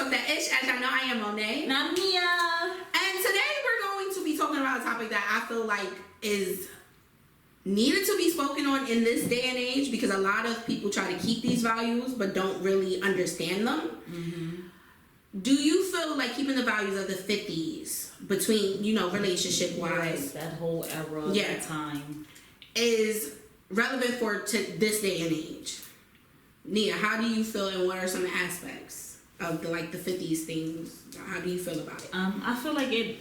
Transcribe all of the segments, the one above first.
Talk That Ish. As y'all know, I am Monet. And I'm Mia. And today we're going to be talking about a topic that I feel like is needed to be spoken on in this day and age, because a lot of people try to keep these values but don't really understand them. Mm-hmm. Do you feel like keeping the values of the 50's between, relationship wise, right, that whole era, that time, is relevant for to this day and age? Nia, how do you feel, and what are some aspects of the 50's things? How do you feel about it? I feel like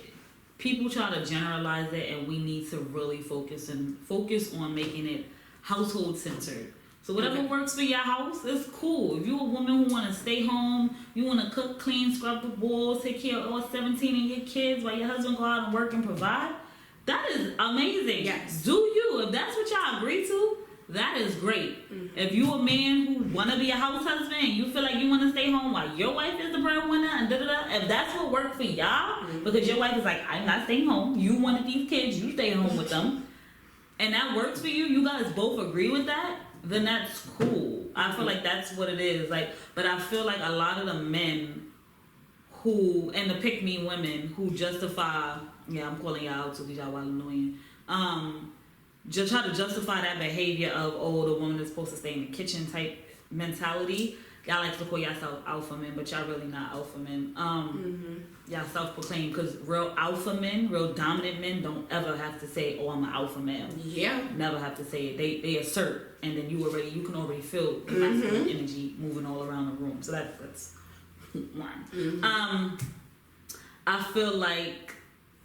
people try to generalize it, and we need to really focus on making it household centered. So whatever works for your house is cool. If you're a woman who want to stay home, you want to cook, clean, scrub the walls, take care of all 17 of your kids while your husband go out and work and provide, that is amazing. Yes. Do you? If that's what y'all agree to, that is great. Mm-hmm. If you a man who want to be a house husband and you feel like you want to stay home while your wife is the breadwinner and da-da-da, if that's what worked for y'all, because your wife is like, I'm not staying home, you wanted these kids, you stay home with them, and that works for you, you guys both agree with that, then that's cool. I feel like that's what it is. But I feel like a lot of the men who, and the pick-me women who justify, I'm calling y'all out too because y'all are annoying, just try to justify that behavior of, the woman is supposed to stay in the kitchen type mentality. Y'all like to call yourself alpha men, but y'all really not alpha men. Y'all self-proclaimed, because real alpha men, real dominant men don't ever have to say, I'm an alpha male. Yeah. Never have to say it. They assert, and then you can already feel the masculine energy moving all around the room. So that's one. Mm-hmm. I feel like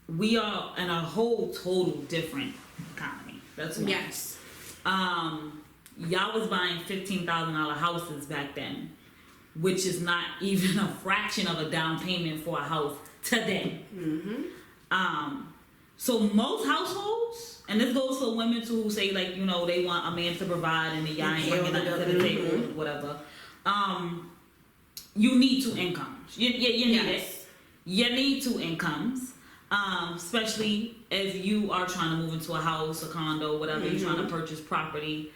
we are in a whole total different economy. That's one. Yes. Y'all was buying $15,000 houses back then, which is not even a fraction of a down payment for a house today. Mm-hmm. So most households, and this goes for women too, who say they want a man to provide and y'all ain't bringing nothing to the table, whatever. You need two incomes. You need it. You need two incomes. Especially if you are trying to move into a house, a condo, whatever, you're trying to purchase property,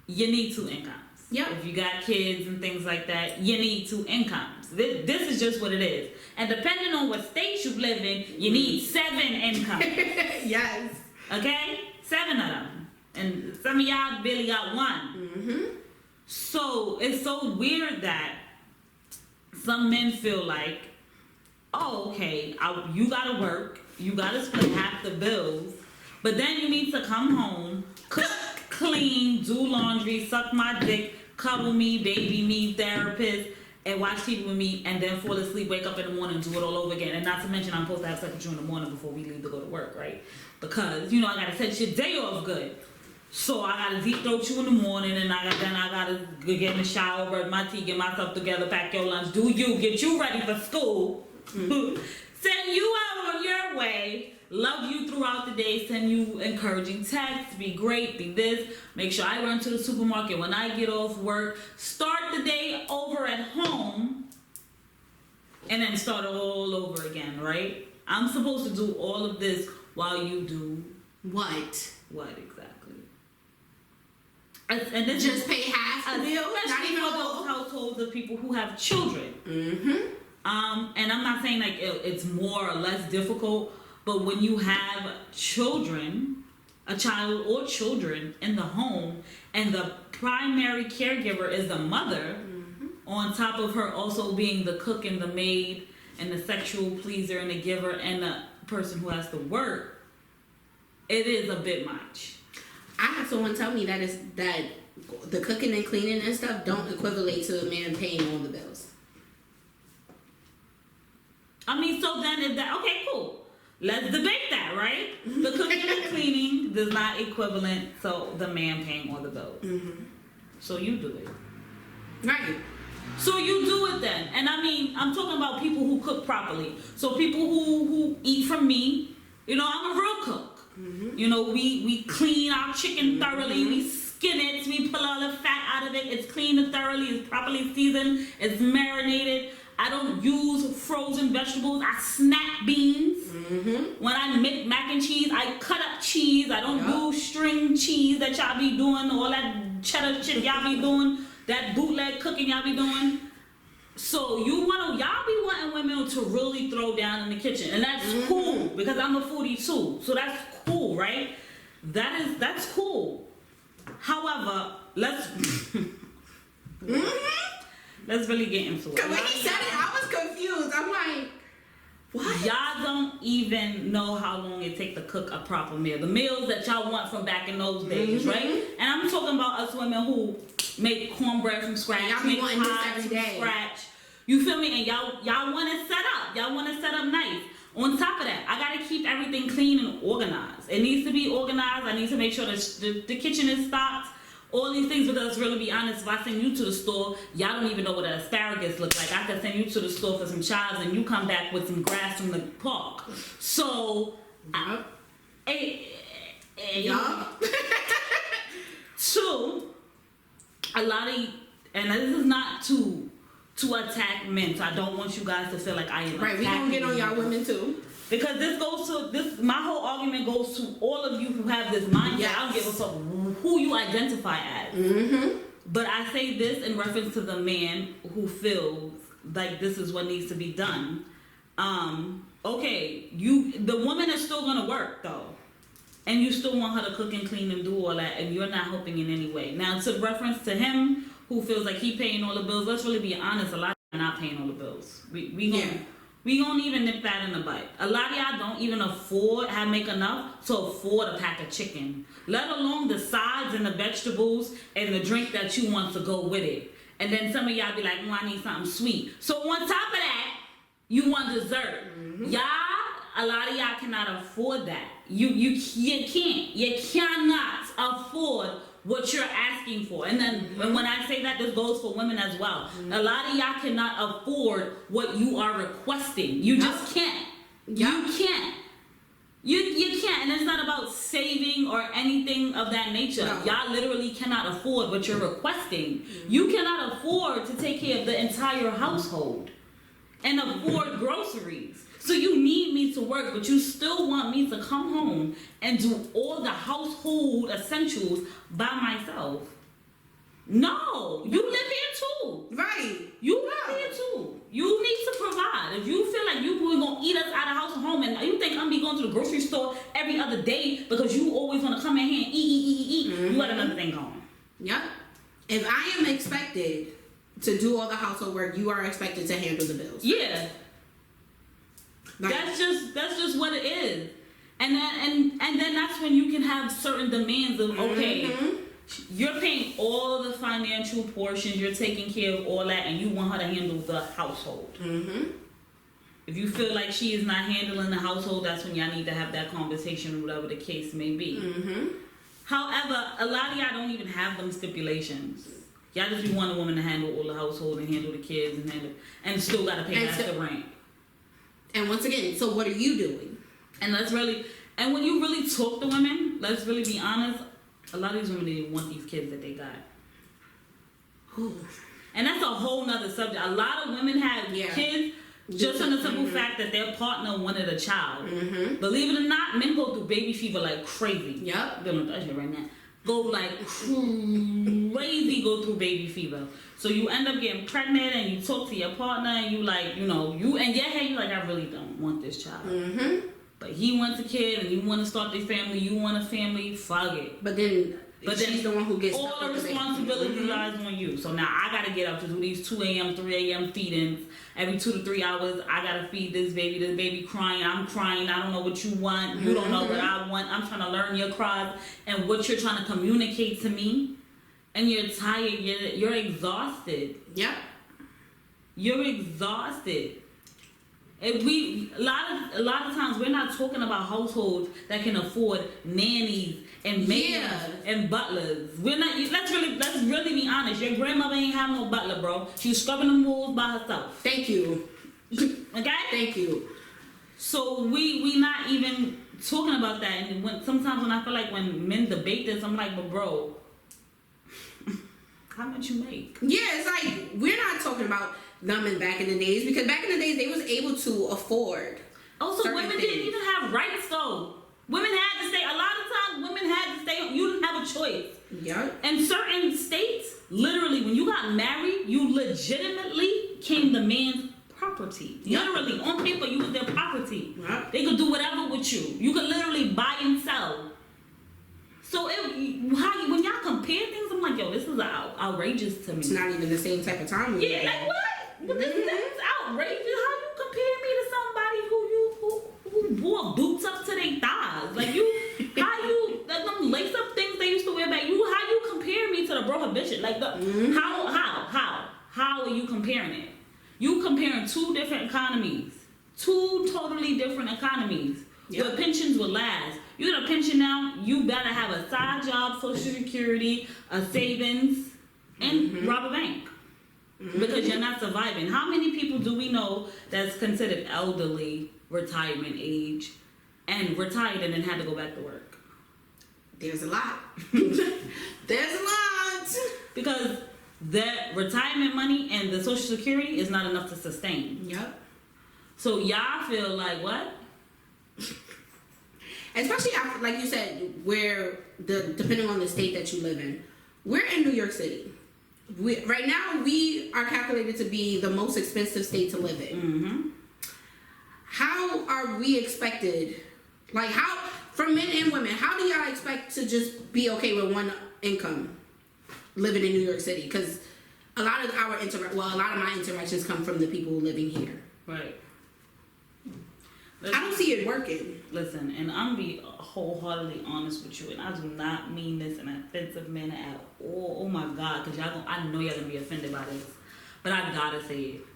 you need two incomes. Yep. If you got kids and things like that, you need two incomes. This is just what it is. And depending on what state you live in, you need 7 incomes. Yes. Okay? 7 of them. And some of y'all barely got one. Mm-hmm. So it's so weird that some men feel like, you gotta work, you gotta split half the bills, but then you need to come home, cook, clean, do laundry, suck my dick, cuddle me, baby me, therapist, and watch TV with me, and then fall asleep, wake up in the morning, and do it all over again. And not to mention, I'm supposed to have sex with you in the morning before we leave to go to work, right? Because, I gotta set your day off good. So I gotta deep throat you in the morning, and I gotta get in the shower, brush my teeth, get myself together, pack your lunch, get you ready for school. Mm-hmm. Send you out on your way, love you throughout the day, send you encouraging texts, be great, be this, make sure I run to the supermarket when I get off work, start the day over at home, and then start all over again, right? I'm supposed to do all of this while you do what? What exactly? And this just pay half the bill, not even for those households of people who have children. Mm-hmm. And I'm not saying it's more or less difficult, but when you have a child or children in the home, and the primary caregiver is the mother, on top of her also being the cook and the maid and the sexual pleaser and the giver and the person who has to work, it is a bit much. I had someone tell me that the cooking and cleaning and stuff don't equivalent to a man paying all the bills. So then is that, okay, cool. Let's debate that, right? The cooking and cleaning does not equivalent to the man paying all the bills. Mm-hmm. So you do it. Right. So you do it then. And I'm talking about people who cook properly. So people who eat from me, I'm a real cook. Mm-hmm. We clean our chicken thoroughly, we skin it, we pull all the fat out of it, it's cleaned and thoroughly, it's properly seasoned, it's marinated. I don't use frozen vegetables. I snap beans. Mm-hmm. When I make mac and cheese, I cut up cheese. I don't do string cheese that y'all be doing, all that cheddar shit y'all be doing, that bootleg cooking y'all be doing. So y'all be wanting women to really throw down in the kitchen, and that's cool because I'm a foodie too. So that's cool, right? That's cool. However, let's really get into it. When he said it, I was confused. I'm like, what? Y'all don't even know how long it takes to cook a proper meal. The meals that y'all want from back in those days, right? And I'm talking about us women who make cornbread from scratch, y'all be make wanting this pies every from day. scratch. You feel me? And y'all want to set up. Y'all want to set up nice. On top of that, I gotta keep everything clean and organized. It needs to be organized. I need to make sure that the kitchen is stocked. All these things, because really be honest, if I send you to the store, y'all don't even know what an asparagus looks like. I could send you to the store for some chives and you come back with some grass from the park. So, two, a lot of, and this is not to attack men, so I don't want you guys to feel like I am right, we gonna get on y'all women too. Because my whole argument goes to all of you who have this mindset. Yes. I don't give a fuck who you identify as. But I say this in reference to the man who feels like this is what needs to be done. Okay, the woman is still gonna work though. And you still want her to cook and clean and do all that, and you're not helping in any way. Now, to reference to him who feels like he paying all the bills, let's really be honest, a lot of y'all are not paying all the bills. We gonna even nip that in the butt. A lot of y'all don't even make enough to afford a pack of chicken, let alone the sides and the vegetables and the drink that you want to go with it. And then some of y'all be like, I need something sweet. So on top of that, you want dessert. A lot of y'all cannot afford that. You cannot afford what you're asking for. And then when I say that, this goes for women as well. A lot of y'all cannot afford what you are requesting. You just can't. You can't. You can't. And it's not about saving or anything of that nature. No. Y'all literally cannot afford what you're requesting. You cannot afford to take care of the entire household and afford groceries. So you need me to work, but you still want me to come home and do all the household essentials by myself. No, you live here too. Right. You live here too. You need to provide. If you feel like you're going to eat us out of house and home, and you think I'm be going to the grocery store every other day because you always want to come in here and eat, you got another thing going. Yep. If I am expected to do all the household work, you are expected to handle the bills. Yeah. That's just what it is. And then that's when you can have certain demands of, okay, you're paying all the financial portions, you're taking care of all that, and you want her to handle the household. If you feel like she is not handling the household, that's when y'all need to have that conversation or whatever the case may be. However, a lot of y'all don't even have them stipulations. Y'all just be wanting a woman to handle all the household and handle the kids and still gotta pay the rent. And once again, so what are you doing? And when you really talk to women, let's really be honest, a lot of these women didn't want these kids that they got. And that's a whole nother subject. A lot of women have kids just on the simple fact that their partner wanted a child. Believe it or not, men go through baby fever like crazy. Yep. Dealing with that shit right now. Go like crazy, go through baby fever. So you end up getting pregnant and you talk to your partner and you like, you in your head, you're like, I really don't want this child. But he wants a kid and you want to start this family, you want a family, fuck it. But then she's the one who gets all the responsibility lies on you. So now I gotta get up to do these 2 a.m., 3 a.m. feedings. Every 2 to 3 hours, I gotta feed this baby crying, I'm crying, I don't know what you want, you don't know what I want, I'm trying to learn your cries and what you're trying to communicate to me. And you're tired, you're exhausted. Yep. You're exhausted. And a lot of times we're not talking about households that can afford nannies and maids and butlers. We're not. Let's really be honest. Your grandmother ain't have no butler, bro. She's scrubbing the moves by herself. Thank you. Okay. Thank you. So we not even talking about that. And sometimes when I feel like when men debate this, I'm like, but bro, how much you make? Yeah, it's like we're not talking about them in back in the days, because back in the days they was able to afford. Also, women didn't even have rights though. Women had to stay. A lot of times, women had to stay. You didn't have a choice. Yeah. In certain states, literally, when you got married, you legitimately became the man's property. Yep. Literally, on paper, you was their property. Yep. They could do whatever with you. You could literally buy and sell. So when y'all compare things, I'm like, yo, this is outrageous to me. It's not even the same type of time. Yeah, like what? But this is outrageous. How you compare me to somebody who wore boots up to their thighs? Like them lace up things they used to wear back. How you compare me to the prohibition? Like how are you comparing it? You comparing two different economies, two totally different economies. Yep. Where pensions will last. You get a pension now, you better have a side job, Social Security, a savings, and rob a bank. Because you're not surviving. How many people do we know that's considered elderly, retirement age, and retired and then had to go back to work? There's a lot. There's a lot. Because that retirement money and the Social Security is not enough to sustain. Yep. So y'all feel like what? Especially after, like you said, depending on the state that you live in. We're in New York City. Right now, we are calculated to be the most expensive state to live in. Mm-hmm. How are we expected, from men and women, how do y'all expect to just be okay with one income living in New York City? Because a lot of my interactions come from the people living here. Right. I don't see it working. Listen, and I'm be wholeheartedly honest with you, and I do not mean this in an offensive manner at all. Oh my God, because I know y'all gonna be offended by this, but I gotta say it.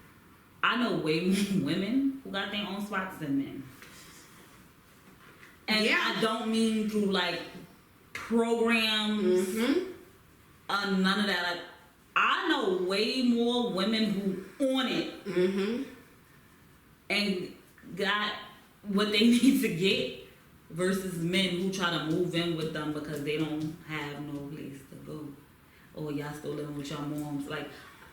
I know way more women who got their own spots than men, and I don't mean through like programs, none of that. Like, I know way more women who on it and got what they need to get versus men who try to move in with them because they don't have no place to go. Or y'all still living with y'all moms. Like,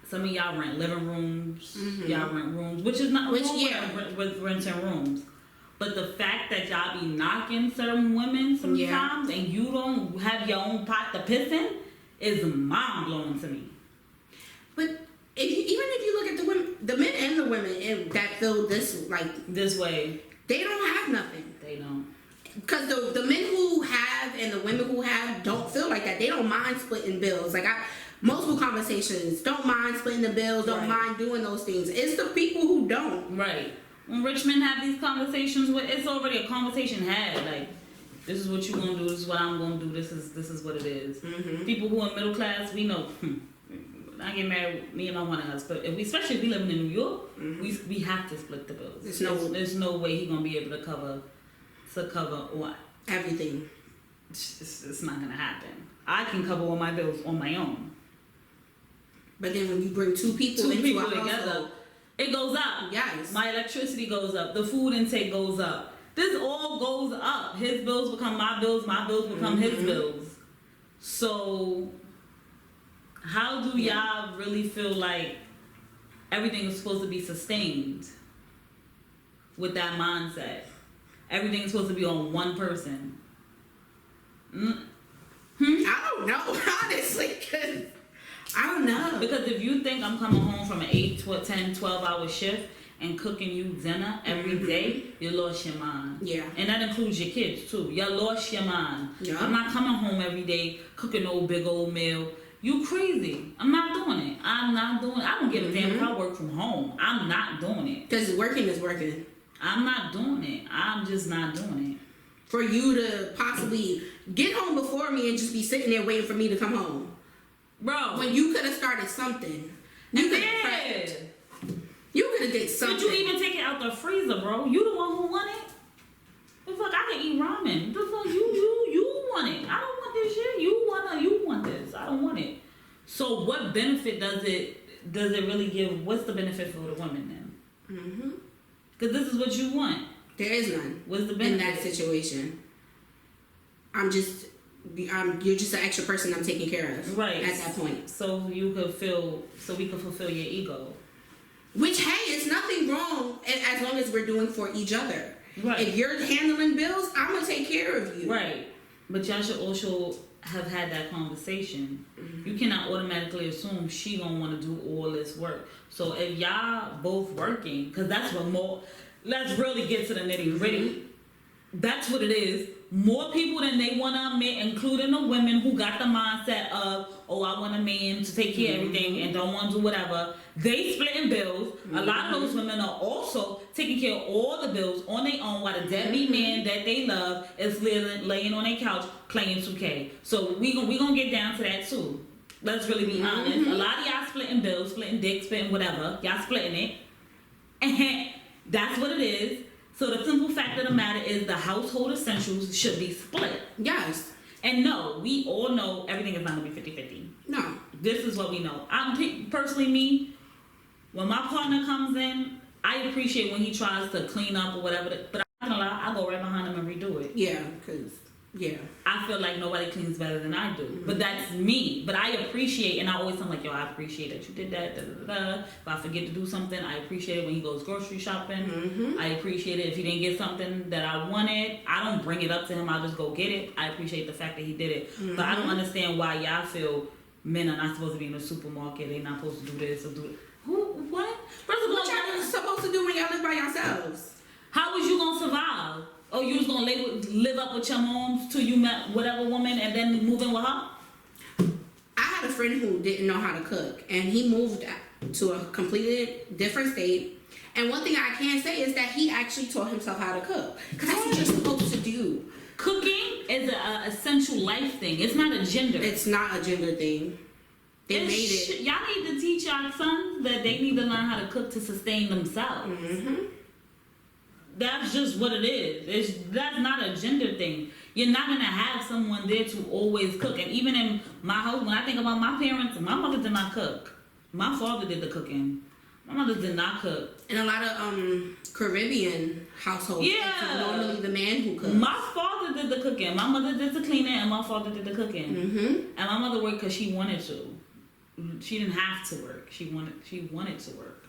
some of y'all rent living rooms, y'all rent rooms, which is not wrong with renting rooms. But the fact that y'all be knocking certain women sometimes and you don't have your own pot to piss in is mind-blowing to me. But even if you look at the women, the men and the women that feel this way, they don't have nothing. They don't. Because the men who have and the women who have don't feel like that. They don't mind splitting bills. Like multiple conversations, don't mind splitting the bills, don't mind doing those things. It's the people who don't. Right. When rich men have these conversations, it's already a conversation had. Like, this is what you're gonna do. This is what I'm gonna do. This is what it is. People who are middle class, we know. I get married, me and my one of us, but especially if we living in New York, we have to split the bills. There's no way he's gonna be able to cover what? Everything. It's not gonna happen. I can cover all my bills on my own. But then when you bring two people together, it goes up. Yes. My electricity goes up. The food intake goes up. This all goes up. His bills become my bills. My bills become his bills. So how do y'all really feel like everything is supposed to be sustained with that mindset? Everything is supposed to be on one person. I don't know, honestly, because I don't know. Because if you think I'm coming home from an 8, 10, 12-hour shift and cooking you dinner every day, you lost your mind. Yeah. And that includes your kids, too. You lost your mind. Yeah. I'm not coming home every day cooking no big old meal. You crazy. I'm not doing it. I don't give a damn if I work from home. I'm not doing it. Because working is working. I'm not doing it. I'm just not doing it. For you to possibly get home before me and just be sitting there waiting for me to come home. Bro. When you could have started something. You could have did something. Did you even take it out the freezer, bro? You the one who want it? The fuck, I can eat ramen. The fuck, you want it. I don't want this shit. You want this. I don't want it. So what benefit does it really give? What's the benefit for the women then? Because this is what you want. There is none. What's the benefit? In that situation? you're just an extra person I'm taking care of. Right. At that point. So we could fulfill your ego. Which, hey, it's nothing wrong as long as we're doing for each other. Right. If you're handling bills, I'm going to take care of you. Right. But y'all should also have had that conversation, you cannot automatically assume she gonna want to do all this work. So if y'all both working, because that's what more. Let's really get to the nitty gritty. That's what it is. More people than they want to admit, including the women who got the mindset of, oh, I want a man to take care of everything and don't want to do whatever. They splitting bills. A lot of those women are also taking care of all the bills on their own while the deadbeat man that they love is laying on their couch playing 2K. So we gonna get down to that too. Let's really be honest. A lot of y'all splitting bills, splitting dick, splitting whatever. Y'all splitting it. And that's what it is. So the simple fact of the matter is the household essentials should be split. Yes. And no, we all know everything is not going to be 50-50. No. This is what we know. Personally, me, when my partner comes in, I appreciate when he tries to clean up or whatever. But I'm not going to lie, I go right behind him and redo it. Yeah, because... Yeah. I feel like nobody cleans better than I do. But that's me. But I appreciate, and I always tell him like, yo, I appreciate that you did that. Da, da, da, da. If I forget to do something, I appreciate it when he goes grocery shopping. I appreciate it if he didn't get something that I wanted. I don't bring it up to him. I'll just go get it. I appreciate the fact that he did it. But I don't understand why y'all feel men are not supposed to be in the supermarket. They're not supposed to do this or do it. What? First of all, what y'all supposed to do when y'all live by yourselves? How was you going to survive? Oh, you was gonna live up with your moms till you met whatever woman and then move in with her? I had a friend who didn't know how to cook, and he moved to a completely different state. And one thing I can say is that he actually taught himself how to cook, because that's what you're supposed to do. Cooking is an essential life thing. It's not a gender. It's not a gender thing. They made it. Y'all need to teach y'all sons that they need to learn how to cook to sustain themselves. That's just what it is. That's not a gender thing. You're not gonna have someone there to always cook. And even in my house, when I think about my parents, my mother did not cook. My father did the cooking. My mother did not cook. In a lot of Caribbean households, it's normally the man who cooks. My father did the cooking. My mother did the cleaning, and my father did the cooking. And my mother worked because she wanted to. She didn't have to work. She wanted to work.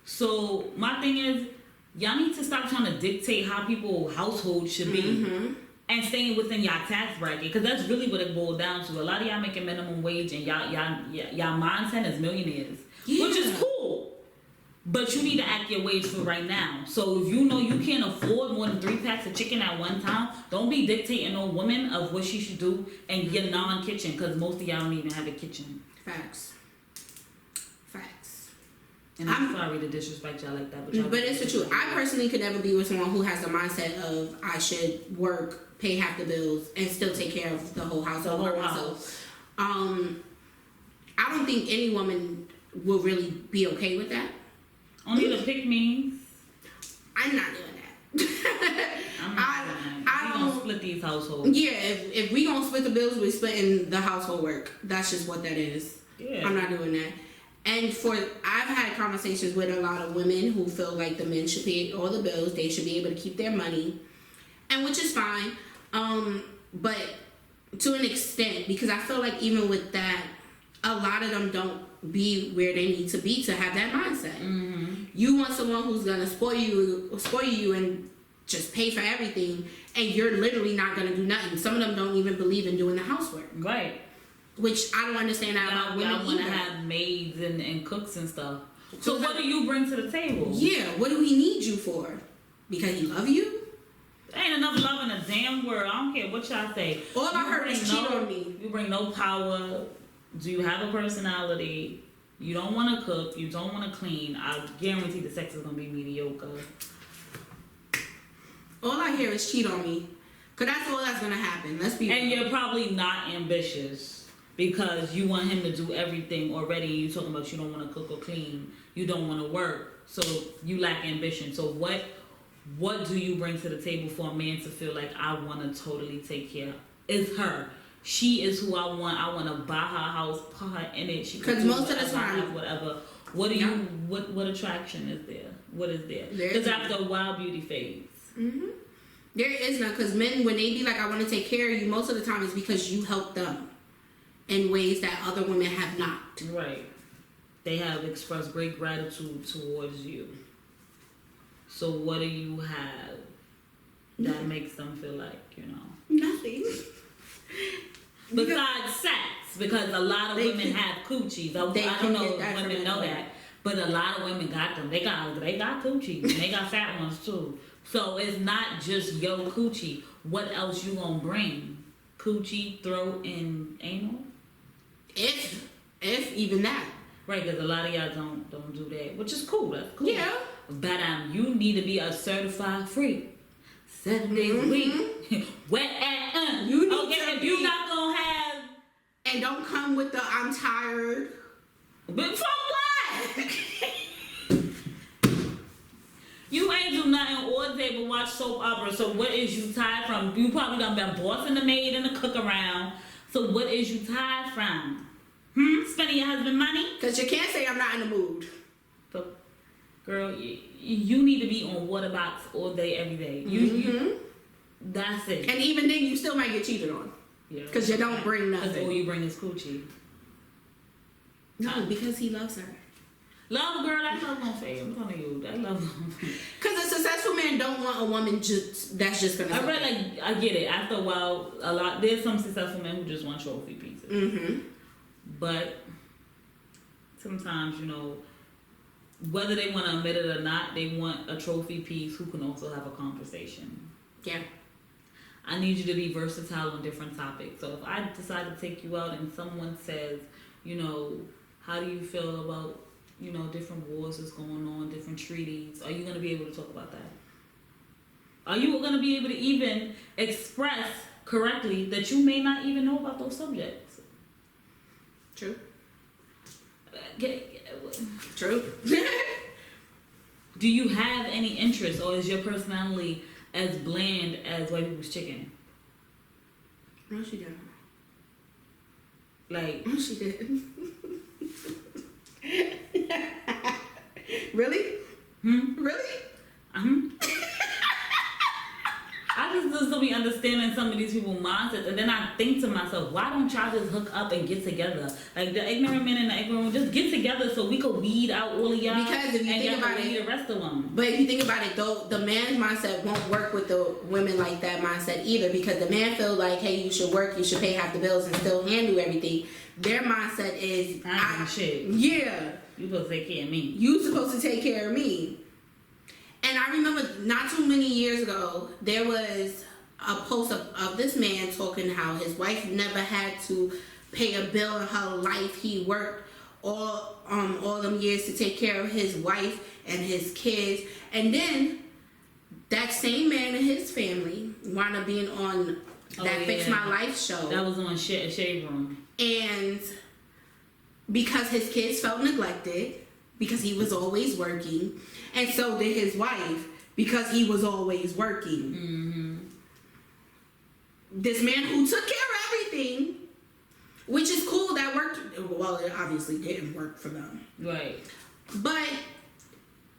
So my thing is, y'all need to stop trying to dictate how people's household should be and staying within y'all tax bracket, because that's really what it boils down to. A lot of y'all making minimum wage and y'all mindset is millionaires, which is cool. But you need to act your wage for right now. So if you know you can't afford more than 3 packs of chicken at one time, don't be dictating no woman of what she should do and get non-kitchen, because most of y'all don't even have a kitchen. Facts. And I'm sorry to disrespect y'all like that, but it's the truth. I personally could never be with someone who has the mindset of I should work, pay half the bills, and still take care of the whole household by myself. I don't think any woman will really be okay with that. Only the pick-me's. I'm not doing that. I don't split these households. Yeah, if we gonna split the bills, we're splitting the household work. That's just what that is. Yeah. I'm not doing that. And I've had conversations with a lot of women who feel like the men should pay all the bills. They should be able to keep their money, and which is fine. But to an extent, because I feel like even with that, a lot of them don't be where they need to be to have that mindset. You want someone who's gonna spoil you and just pay for everything, and you're literally not gonna do nothing. Some of them don't even believe in doing the housework. Right. Which I don't understand about women. Y'all want to have maids and cooks and stuff. So what do you bring to the table? Yeah, what do he need you for? Because he love you? Ain't enough love in a damn world. I don't care what y'all say. All I heard is cheat on me. You bring no power. Do you have a personality? You don't want to cook. You don't want to clean. I guarantee the sex is going to be mediocre. All I hear is cheat on me. Because that's all that's going to happen. Let's be And you're probably not ambitious. Because you want him to do everything already. You talking about you don't want to cook or clean. You don't want to work. So you lack ambition. So what do you bring to the table for a man to feel like I want to totally take care of? It's her. She is who I want. I want to buy her house, put her in it. Because most of the time, whatever. What do you? What attraction is there? What is there? Because after a while, beauty fades. There is none. Because men, when they be like, I want to take care of you, most of the time it's because you help them in ways that other women have not. Right. They have expressed great gratitude towards you. So what do you have that makes them feel like, Nothing. Besides sex, because a lot of women have coochies. I don't know if women know that, but a lot of women got them. They got coochies, and they got fat ones too. So it's not just yo coochie. What else you gonna bring? Coochie, throat, and anal? If even that. Right, because a lot of y'all don't do that, which is cool. That's cool. Yeah. But you need to be a certified freak. 7 days a week. Wet ass. You need if you're not gonna have. And don't come with the I'm tired. But for what? You ain't do nothing all day but watch soap opera. So what is you tired from? You probably done been bossing the maid and the cook around. So what is you tired from? Spending your husband money? Because you can't say I'm not in the mood. So, girl, you need to be on water box all day, every day. You that's it. And even then, you still might get cheated on. Because you don't bring nothing. Because all you bring is coochie. No, because he loves her. Love, girl, that love gonna fade. I'm telling you, that love gonna fade. Because a successful man don't want a woman that's just gonna. I get it. After a while, there's some successful men who just want trophy pieces. But sometimes, whether they want to admit it or not, they want a trophy piece who can also have a conversation. Yeah. I need you to be versatile on different topics. So if I decide to take you out and someone says, how do you feel about, different wars that's going on, different treaties, are you going to be able to talk about that? Are you going to be able to even express correctly that you may not even know about those subjects? True. True. Do you have any interest, or is your personality as bland as white people's chicken? No, she didn't. No, she didn't. Really? Really? I just don't be understanding some of these people's mindsets, and then I think to myself, why don't y'all just hook up and get together? Like the ignorant men and the ignorant women, just get together so we could weed out all of y'all. Because if you think about it, the rest of them. But if you think about it, though, the man's mindset won't work with the women like that mindset either. Because the man feels like, hey, you should work, you should pay half the bills and still handle everything. Their mindset is, shit. Yeah. You supposed to take care of me. You supposed to take care of me. And I remember not too many years ago, there was a post of this man talking how his wife never had to pay a bill in her life. He worked all them years to take care of his wife and his kids. And then that same man and his family wound up being on that Fix My Life show. That was on Shade Room. And because his kids felt neglected, because he was always working, and so did his wife, because he was always working. This man who took care of everything, which is cool, that worked. Well, it obviously didn't work for them. Right. But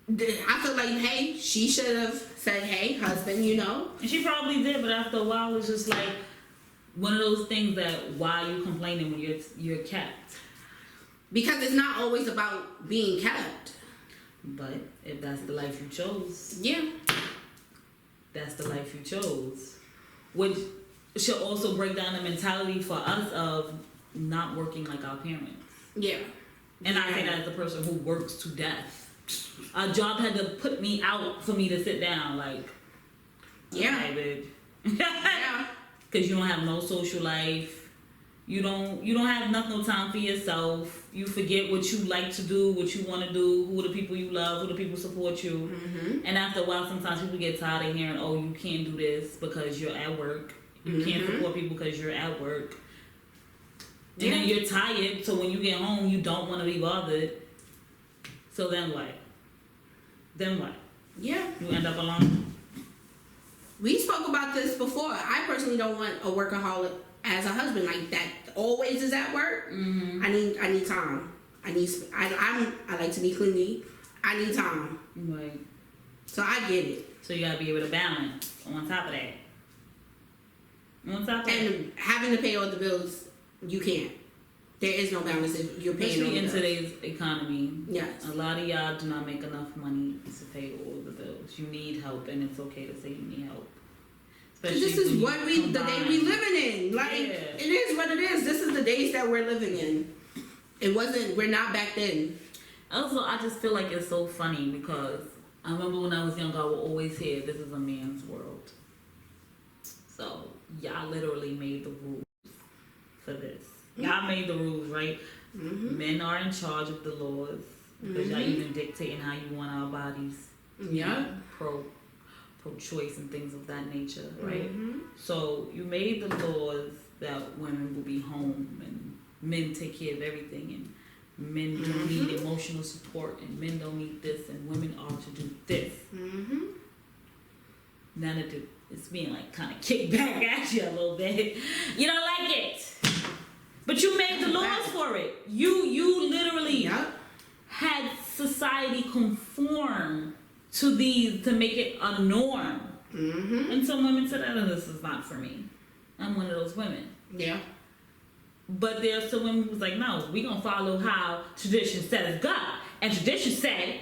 I feel like, hey, she should have said, hey, husband, And she probably did, but after a while, it's just like one of those things that, why are you complaining when you're kept? Because it's not always about being kept. But if that's the life you chose. Yeah. That's the life you chose. Which should also break down the mentality for us of not working like our parents. Yeah. And I say that as a person who works to death. A job had to put me out for me to sit down. Yeah. Okay, Yeah. Because you don't have no social life. You don't have no time for yourself. You forget what you like to do, what you want to do, who are the people you love, who the people support you. And after a while, sometimes people get tired of hearing, oh, you can't do this because you're at work. You can't support people because you're at work. And then you're tired, so when you get home, you don't want to be bothered. So then what? Yeah. You end up alone. We spoke about this before. I personally don't want a workaholic as a husband, like that always is at work. I need time. I like to be clingy. I need time. Right. So I get it. So you gotta be able to balance on top of that. And having to pay all the bills, you can't. There is no balance if you're paying all the bills. Especially in today's economy. Yes. A lot of y'all do not make enough money to pay all the bills. You need help, and it's okay to say you need help. This is what the day we living in. Like, it is what it is. This is the days that we're living in. We're not back then. Also, I just feel like it's so funny because I remember when I was younger, I would always hear, this is a man's world. So, y'all literally made the rules for this. Y'all made the rules, right? Mm-hmm. Men are in charge of the laws because y'all even dictating how you want our bodies. Yeah. Pro-choice and things of that nature, right? Mm-hmm. So you made the laws that women will be home and men take care of everything and men don't need emotional support and men don't need this and women are to do this. Mm-hmm. Now that it's being like kind of kicked back at you a little bit. You don't like it. But you made the laws for it. You literally had society conform to these to make it a norm. Mm-hmm. And some women said, oh, this is not for me. I'm one of those women. Yeah. But there's some women who's like, no, we gonna follow how tradition says God. And tradition say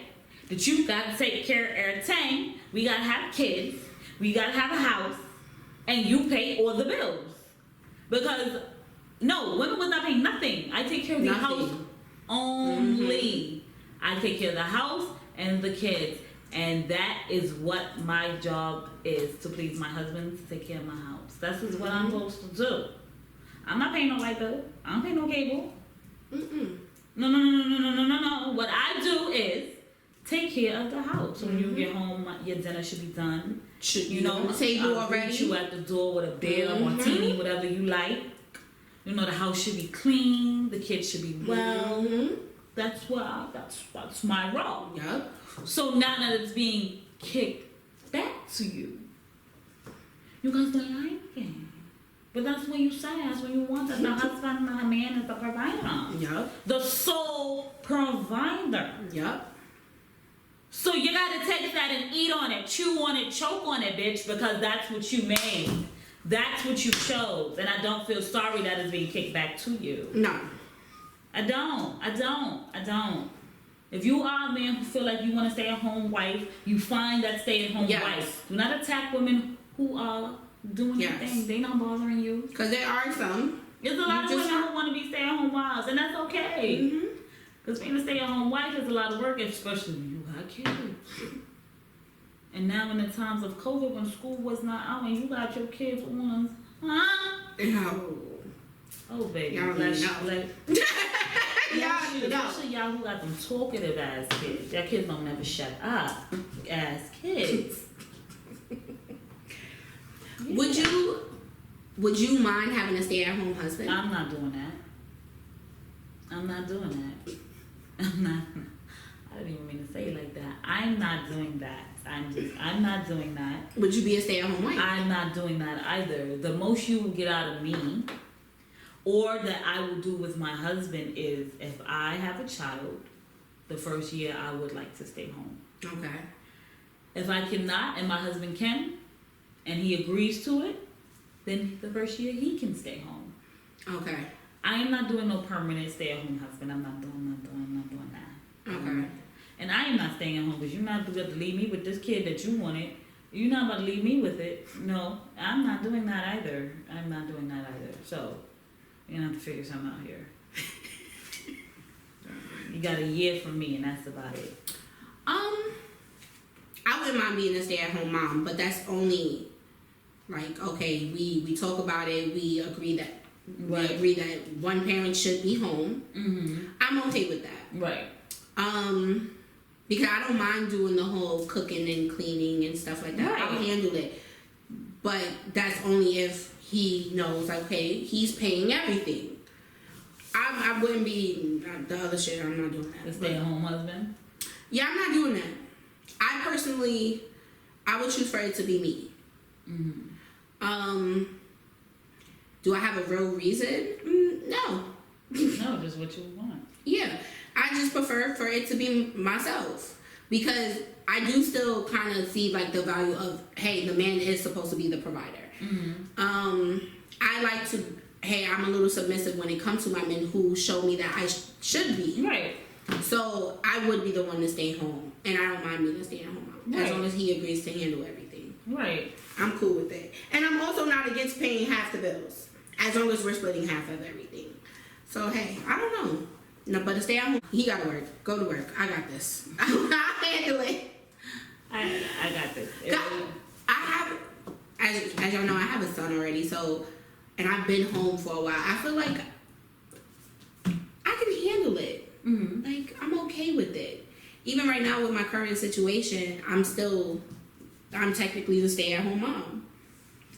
that you gotta take care of everything. We gotta have kids. We gotta have a house. And you pay all the bills. Because, no, women was not paying nothing. I take care of the house only. Mm-hmm. I take care of the house and the kids. And that is what my job is, to please my husband, to take care of my house. That's just what I'm supposed to do. I'm not paying no light bill. I don't pay no cable. No. What I do is take care of the house. When you get home, your dinner should be done. You know, on the table already. Meet you at the door with a beer, martini, whatever you like. You know, the house should be clean. The kids should be well. That's my role. Yep. So now that it's being kicked back to you, you guys don't like it. But that's what you say. That's what you want. That the husband, the man is the provider. Yep. The sole provider. Yep. So you gotta take that and eat on it, chew on it, choke on it, bitch, because that's what you made. That's what you chose. And I don't feel sorry that it's being kicked back to you. No. I don't. If you are a man who feel like you want to stay at home wife, you find that stay at home wife. Do not attack women who are doing their thing. They not bothering you. Because there are some. There's a lot of women who want to be stay at home wives, and that's okay. Because being a stay at home wife is a lot of work, especially when you got kids. And now in the times of COVID, when school was not out, and you got your kids on, No. Oh baby, y'all especially y'all who got them talkative ass kids. Y'all kids don't never shut up. Ass kids. Would you mind having a stay-at-home husband? I'm not doing that. I didn't even mean to say it like that. I'm not doing that. I'm not doing that. Would you be a stay-at-home wife? I'm not doing that either. The most you will get out of me, or that I will do with my husband, is if I have a child, the first year I would like to stay home. Okay. If I cannot and my husband can, and he agrees to it, then the first year he can stay home. Okay. I am not doing no permanent stay-at-home husband. I'm not doing that. Okay. And I am not staying at home because you're not about to leave me with this kid that you wanted. You're not about to leave me with it. No, I'm not doing that either. So, you're going to have to figure something out here. You got a year from me, and that's about it. I wouldn't mind being a stay-at-home mom, but that's only like, okay, we talk about it, we agree that one parent should be home. I'm okay with that. Right. Because I don't mind doing the whole cooking and cleaning and stuff like that. Right. I'll handle it. But that's only if he knows, okay, he's paying everything. I wouldn't be the other shit. I'm not doing that. The stay-at-home husband? Yeah, I'm not doing that. I would choose for it to be me. Do I have a real reason? No. No, just what you want. Yeah. I just prefer for it to be myself. Because I do still kind of see like the value of, hey, the man is supposed to be the provider. I like to, hey, I'm a little submissive when it comes to my men who show me that I should be. Right. So I would be the one to stay home. And I don't mind being a stay-at-home mom. Right. As long as he agrees to handle everything. Right. I'm cool with that. And I'm also not against paying half the bills, as long as we're splitting half of everything. So, hey, I don't know. No, but to stay at home, he got to work. Go to work. I got this. I'll handle it. I got this. I have, as y'all know, I have a son already, so, and I've been home for a while. I feel like I can handle it. Mm-hmm. Like, I'm okay with it. Even right now with my current situation, I'm technically the stay-at-home mom.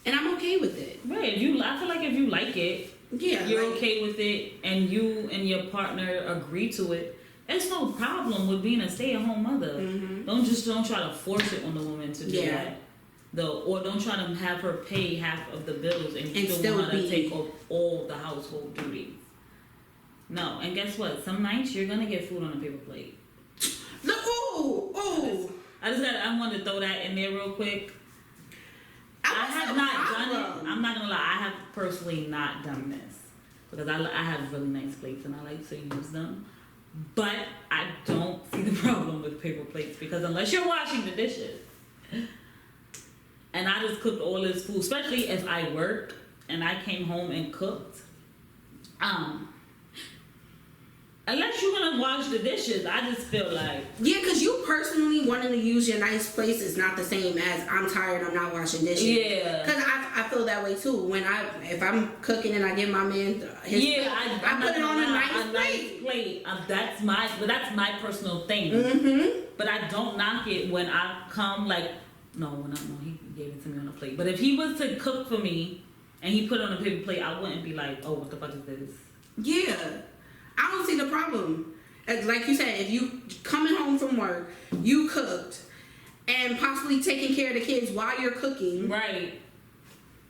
And I'm okay with it. Right. I feel like if you like it, yeah, you're okay with it, and you and your partner agree to it, there's no problem with being a stay-at-home mother. Mm-hmm. Don't try to force it on the woman to do that. Or don't try to have her pay half of the bills and still want to take up all the household duties. No, and guess what? Some nights you're gonna get food on a paper plate. No, oh. I wanted to throw that in there real quick. I have not done it. I'm not gonna lie. I have personally not done this because I have really nice plates and I like to use them. But I don't see the problem with paper plates because unless you're washing the dishes, and I just cooked all this food, especially if I work and I came home and cooked. Unless you're gonna wash the dishes, I just feel like because you personally wanting to use your nice place is not the same as I'm tired, I'm not washing dishes. Yeah, because I feel that way too. If I'm cooking and I give my man his plate, I put it on a nice plate. That's my personal thing. Mm-hmm. But I don't knock it when I come he gave it to me on a plate. But if he was to cook for me and he put it on a paper plate, I wouldn't be like, oh, what the fuck is this? Yeah. I don't see the problem. Like you said, if you coming home from work, you cooked, and possibly taking care of the kids while you're cooking. Right.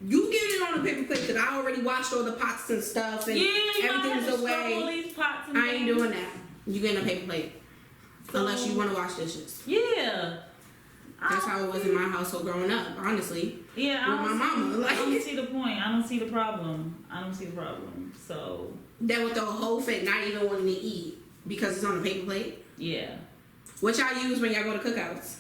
You get it on a paper plate because I already washed all the pots and stuff and everything's away. All these pots and I ain't doing that. You get a paper plate. So, unless you want to wash dishes. Yeah. That's how it was in my household growing up, honestly. Yeah, with my mama. I don't see the point. I don't see the problem. So that would throw a whole fit not even wanting to eat because it's on a paper plate. Yeah. What y'all use when y'all go to cookouts?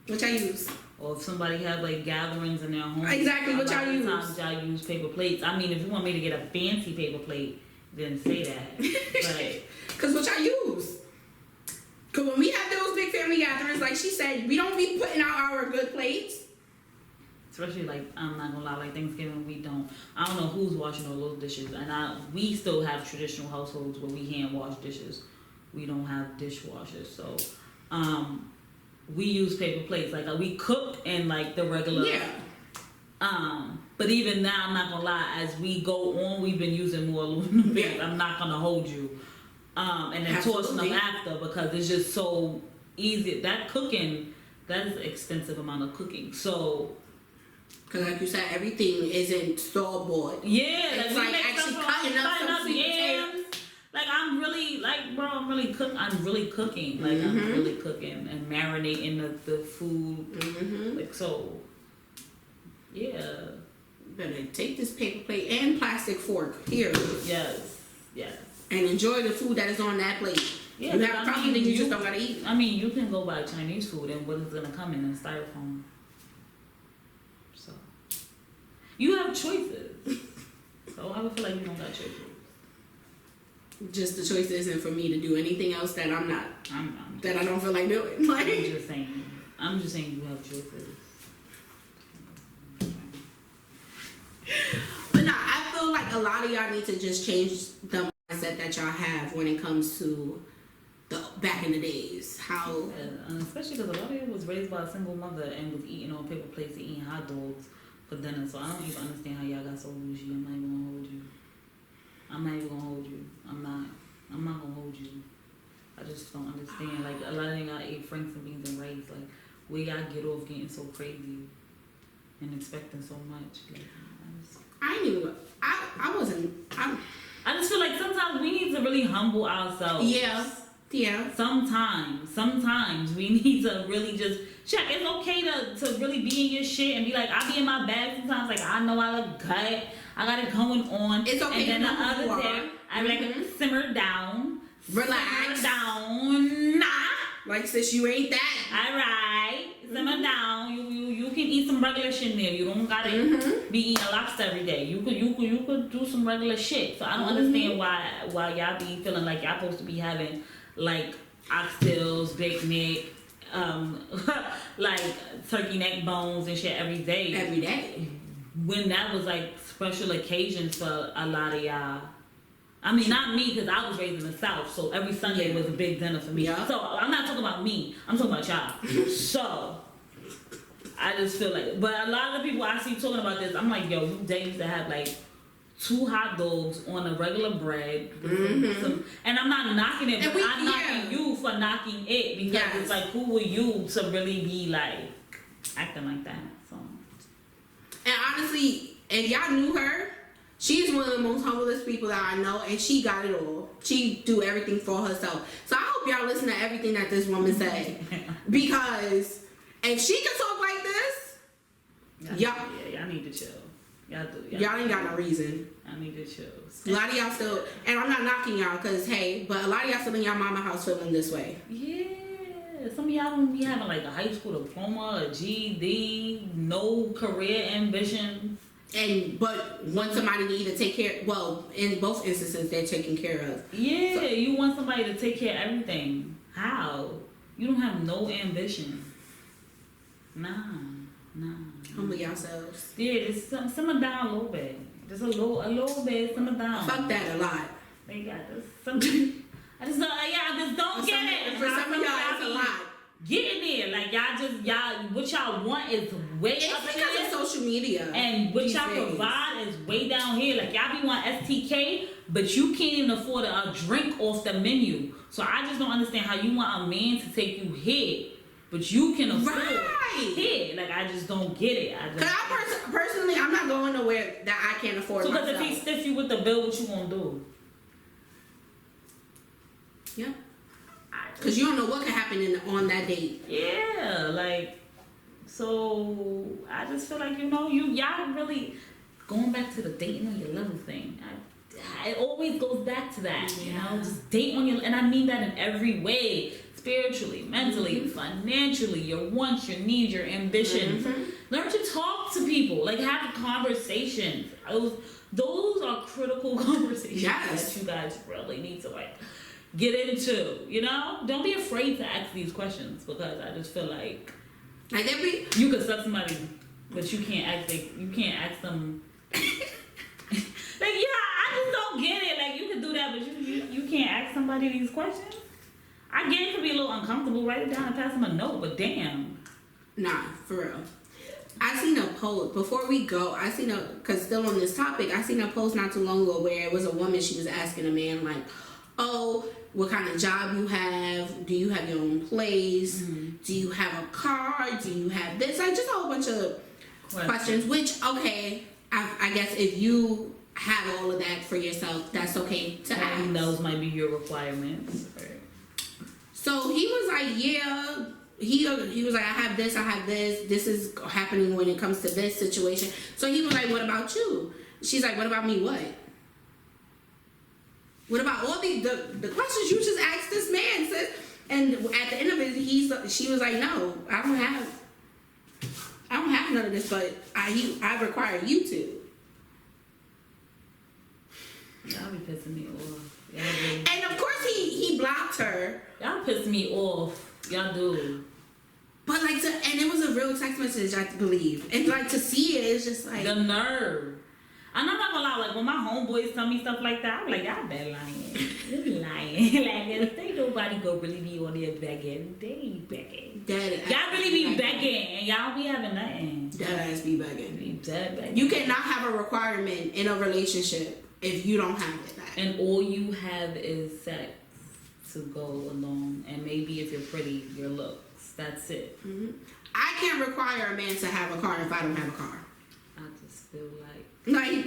What y'all use? Or if somebody have like gatherings in their home. Exactly, what y'all use? Sometimes y'all use paper plates. I mean, if you want me to get a fancy paper plate, then say that. But because what y'all use? Because when we have those big family gatherings, like she said, we don't be putting out our good plates. Especially like, I'm not gonna lie, like Thanksgiving, we don't. I don't know who's washing all those dishes. And we still have traditional households where we hand wash dishes. We don't have dishwashers. So, we use paper plates. Like we cook in like the regular. Yeah. But even now, I'm not gonna lie, as we go on, we've been using more aluminum plates. Yeah. I'm not gonna hold you. And then tossing them after because it's just so easy. That is an extensive amount of cooking. So, because like you said, everything isn't store-bought. Yeah, it's like actually cutting up some sweet potatoes. Like I'm really cooking. I'm really cooking and marinating the food. Mm-hmm. Like so. Yeah. Better take this paper plate and plastic fork here. Yes. And enjoy the food that is on that plate. Yeah, you have a problem, then you just don't gotta eat. I mean, you can go buy Chinese food, and what is gonna come in styrofoam? So you have choices. So I would feel like you don't got choices. Just the choice isn't for me to do anything else that I'm not. I don't feel like doing. Like I'm just saying you have choices. But no, I feel like a lot of y'all need to just change the mindset that y'all have when it comes to the back in the days. How especially because a lot of you was raised by a single mother and was eating on paper plates and eating hot dogs for dinner. So I don't even understand how y'all got so bougie. I'm not even gonna hold you. I'm not gonna hold you. I just don't understand. Like a lot of y'all ate Franks and beans and rice. Like where y'all get off getting so crazy and expecting so much. Like, I just feel like sometimes we need to really humble ourselves. Yeah. Sometimes we need to really just check. It's okay to really be in your shit and be like, I be in my bag sometimes. Like I know I look good. I got it going on. It's okay. And then the other day, I be like, simmer down, relax, simmer down. Nah. Like sis, you ain't that. All right. simmer down. You can eat some regular shit there. You don't gotta be eating lobster every day. You could do some regular shit. So I don't understand why y'all be feeling like y'all supposed to be having like oxtails, baked neck, like turkey neck bones and shit every day. Every day. When that was like special occasions for a lot of y'all. I mean, not me, because I was raised in the South, so every Sunday was a big dinner for me. Yeah. So I'm not talking about me, I'm talking about y'all. So I just feel like, but a lot of the people I see talking about this, I'm like, yo, you days to have like 2 hot dogs on a regular bread, and I'm not knocking it, but I'm knocking you for knocking it, because it's like, who were you to really be like acting like that? So, and honestly, if y'all knew her, she's one of the most humblest people that I know, and she got it all. She do everything for herself. So I hope y'all listen to everything that this woman said, because if she can talk like this, y'all need to chill. Y'all ain't got no reason. I need to chill. A lot of y'all still, and I'm not knocking y'all, because hey, but a lot of y'all still in y'all mama house feeling this way. Yeah, some of y'all don't be having like a high school diploma, a GED, no career ambition. But want somebody to either take care, well, in both instances, they're taken care of. Yeah, so, you want somebody to take care of everything. How? You don't have no ambition. Nah. Humble yourselves. Yeah, just simmer down a little bit. Just a little bit, simmer down. Fuck that a lot. They got this. I just don't get it. For some of y'all, it's a lot. Get in there, like what y'all want is way it's up because there. of social media, and what y'all provide is way down here. Like y'all be want STK, but you can't even afford a drink off the menu. So I just don't understand how you want a man to take you here, but you can afford here. Like I just don't get it. Cause personally, I'm not going nowhere that I can't afford. So because if he stiff you with the bill, what you gonna do? Yeah. Because you don't know what could happen on that date. Yeah, like, so I just feel like, y'all really going back to the dating on your level thing. It always goes back to that, just date on your, and I mean that in every way, spiritually, mentally, financially, your wants, your needs, your ambitions. Learn to talk to people, like have conversations. Those are critical conversations that you guys really need to get into, Don't be afraid to ask these questions, because I just feel like you could suck somebody, but you can't ask them. Like, I just don't get it. Like, you can do that, but you can't ask somebody these questions. I get it could be a little uncomfortable. Write it down and pass them a note, but damn. Nah, for real. I seen a post before we go. Because still on this topic, I seen a post not too long ago where it was a woman. She was asking a man like, "Oh, what kind of job you have? Do you have your own place? Do you have a car? Do you have this?" Like just a whole bunch of questions. Which I guess if you have all of that for yourself, that's okay to ask. And those might be your requirements. Right. So he was like, yeah. He was like, I have this. This is happening when it comes to this situation. So he was like, what about you? She's like, what about me? What? What about all the questions you just asked this man, sis? And at the end of it, she was like, no, I don't have none of this, but I require you to. Y'all be pissing me off. And of course he blocked her. Y'all piss me off. Y'all do. But and it was a real text message, I believe. And to see it, it's just like the nerve. And I'm not gonna lie, like when my homeboys tell me stuff like that, I'm like, y'all been lying. You're lying. Like, ain't nobody gonna really be on there begging. They ain't begging. Y'all really be begging, and y'all be having nothing. Dead ass be begging. Be dead begging. You cannot have a requirement in a relationship if you don't have it. And all you have is sex to go along, and maybe if you're pretty, your looks. That's it. I can't require a man to have a car if I don't have a car. I just feel like I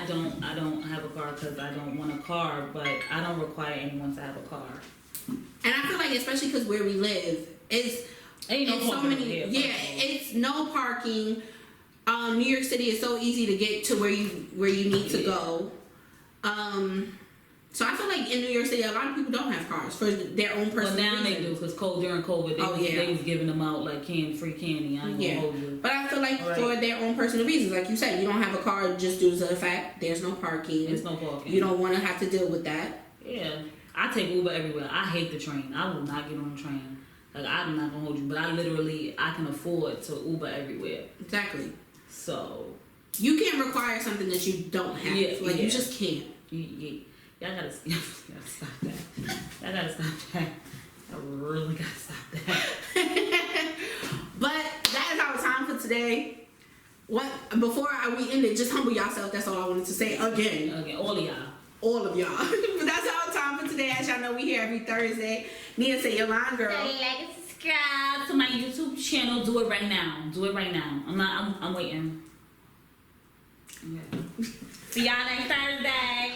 don't have a car because I don't want a car, but I don't require anyone to have a car. And I feel like, especially because where we live, it's so many. It's no parking. New York City is so easy to get to where you need to go. So I feel like in New York City, a lot of people don't have cars for their own personal But now reasons. they do, because during COVID, they was giving them out like free candy. I ain't gonna hold you. But I feel like for their own personal reasons, like you said, you don't have a car just due to the fact there's no parking. There's no parking. You don't want to have to deal with that. Yeah. I take Uber everywhere. I hate the train. I will not get on the train. Like, I'm not gonna hold you, but I can afford to Uber everywhere. Exactly. So you can't require something that you don't have. You just can't. Y'all gotta stop that. Y'all gotta stop that. I really gotta stop that. But that is our time for today. Before we end it, just humble yourself. That's all I wanted to say again. All of y'all. All of y'all. But that's our time for today. As y'all know, we here every Thursday. Nia, say your line, girl. Like and subscribe to my YouTube channel. Do it right now. I'm waiting. Okay. See y'all next Thursday.